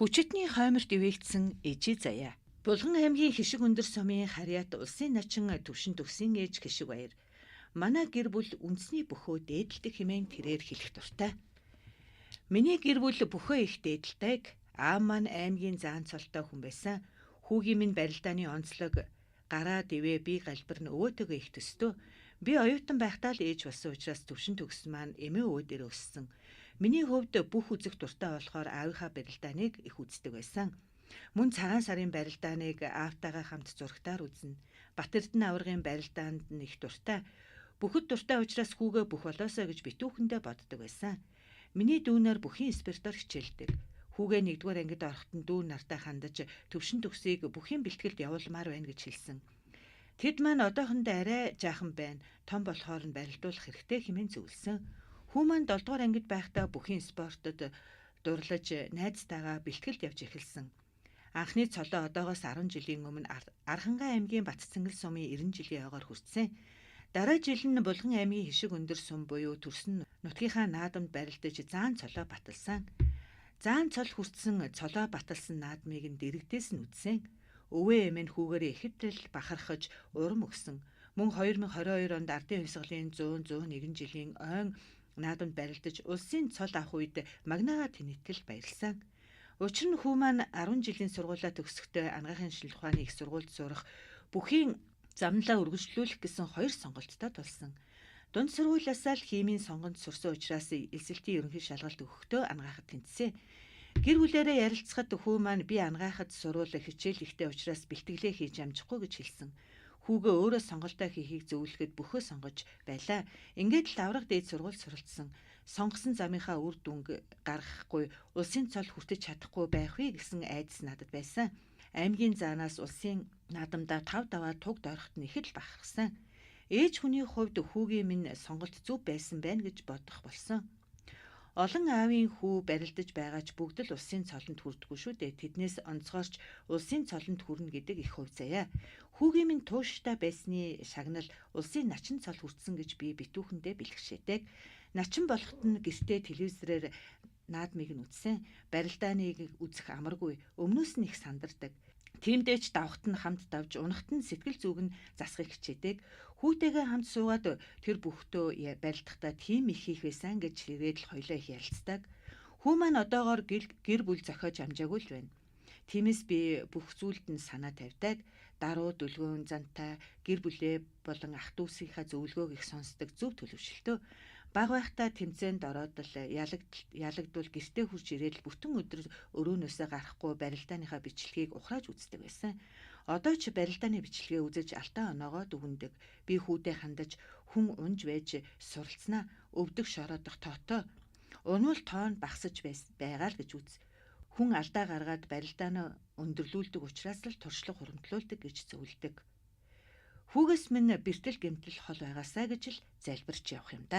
Хүчитний хойморт ивэгдсэн ижи заяа. Булган аймгийн Хишиг өндөр сумын Харьяат улсын начин төвшин төгсөн ээж Хишиг баяр. Манай гэр бүл үндэсний бөхөө дээдэлдэг хэмээн тэрээр хэлэх дуртай. Миний гэр бүл бөхөө их дээдэлдэг. Аав маань аймгийн заан цолтой хүн байсан. Хүүгийн минь барилдааны онцлог гараа дэвээ би галбар нь өвөөтэйгөө их төстөө. Би оюутан байхдаа л ээж болсон учраас төвшин төгсөн маань эмээ өвөө дээр өссөн. Миний хувьд бүх үзэх дуртай болохоор аавынхаа барилдааныг их үздэг байсан. Мөн цагаан сарын барилдааныг аавтайгаа хамт зурагтаар үзнэ. Батэрдэн аваргын барилдаанд нь их дуртай. Бүхэд дуртай учраас хүүгээ бүх болоосоо гэж битүүхэндээ боддог байсан. Миний дүүнээр бүхийн спиртоор хичээлдэг. Хүүгээ 1-р ангид орохдоо дүү нартай хандаж төвшин төгсийг бүхийн бэлтгэлд явуулмаар байна гэж хэлсэн. Тэд маань одоохондоо арай жаахан байна. Том болохоор нь барилдуулах хэрэгтэй хэмээн зөвлөсөн. Хүү маань 7-р ангид байхдаа бүхийн спортод дурлаж найзтайгаа бэлтгэлд явж эхэлсэн. Анхны цолоо одоогоос 10 жилийн өмнө Архангай аймгийн Батцэнгэл сумын 90 жилийн ойгоор хүртсэн. Дараа жил нь Булган аймгийн Хишиг өндөр сум буюу Төрсөн нутгийнхаа наадамд барилдаж заан цолоо баталсан. Заан цол хүртсэн цолоо баталсан наадмыг нь дэрэгдээс нь үзсэн. Өвөө эмээ нь хүүгээрээ ихэвтэл бахархаж урам өгсөн. Мөн 2022 онд ардын хувьсгалын 101 жилийн ойн наадамд барилдаж улсын цол авах үед магнаага тэнэтгэл баярлсан. Учир нь хүү маань 10 жилийн сургуулаа төгсөхдөө анагаахын шинжилгээ ухааны их сургуульд сурах бүхийн замналаа үргэлжлүүлэх гэсэн 2 сонголттой тулсан. Дунд сургуулиасаа л химийн сонгонд сурсан учраас элсэлтийн ерөнхий шалгалт өгөхдөө анагаахад тэнцсэн. Гэр бүлээрээ ярилцахад хүү маань би анагаахад сурвал хичээл ихтэй учраас бэлтгэлээ хийж амжихгүй гэж хэлсэн. Хүүгээ өөрөө сонголтоо хийхийг зөвлөхөд бөхөө сонгож байлаа. Ингээд л аврах дээд сургууль суралцсан. Сонгосон замынхаа үр дүнг гаргахгүй улсын цол хүртэж чадахгүй байх вэ гэсэн айдас надад байсан. Аймгийн заанаас улсын наадамдаа 5 даваа туг дорохт нь их л бахархсан. Ээж хүний хувьд хүүгийн минь сонголт зөв байсан байна гэж бодох болсон. Олон аавын хүү барилдаж байгаач бүгд л улсын цолонд хүрдэггүй шүү дээ. Тэднээс онцгойрч улсын цолонд хүрнэ гэдэг их хувь заяа. Хүүгийн минь тууштай байсны шагнал улсын начин цол хүртсэн гэж би битүүхэндээ бэлгшээдэг. Начин болоход нь гэртээ телевизээр наадмыг нь үзсэн. Барилдааныг үзэх амаргүй. Өмнөөс нь их сандардаг. Тиймдээч давхад нь хамт давж унахад нь сэтгэл зүг нь засахыг хичээдэг. Хүүтэйгээ хамт суугаад тэр бүхтөө барилдахдаа тийм их хийх байсан гэж ирээд л хоёлоо их ярилцдаг. Хүү маань одоогоор гэр бүл зохиож амжаагүй л байна. Тиймээс би бүх зүйлд нь санаа тавьдаг. Даруу дүлгөөн зантай гэр бүлээ болон ах дүүсийнхаа зөвлөгөөг их сонсдог зөв төлөвшөлтөө. Баг байхдаа тэмцээнд ороод л ялагдвал гэртээ хурж ирээд л бүтэн өдөр өрөөнөөсөө гарахгүй барилдааныхаа бичлэгийг ухрааж үздэг байсан. Одоо ч барилдааны бичлэгээ үзэж алтан оноогоо дүгндэг. Би хүүтэй хандаж хүн унж байж суралцнаа өвдөг шороодох тоотоо. Унвал тоон багсаж байгаа л гэж үз. Хүн алдаа гаргаад барилдаанаа өндөрлүүлдэг учраас л туршлага хуримтлуулдаг гэж зөвлөдөг. Хүүгээс минь бэртэл гэмтэл хол байгаасаа гэж л залбирч явах юм да.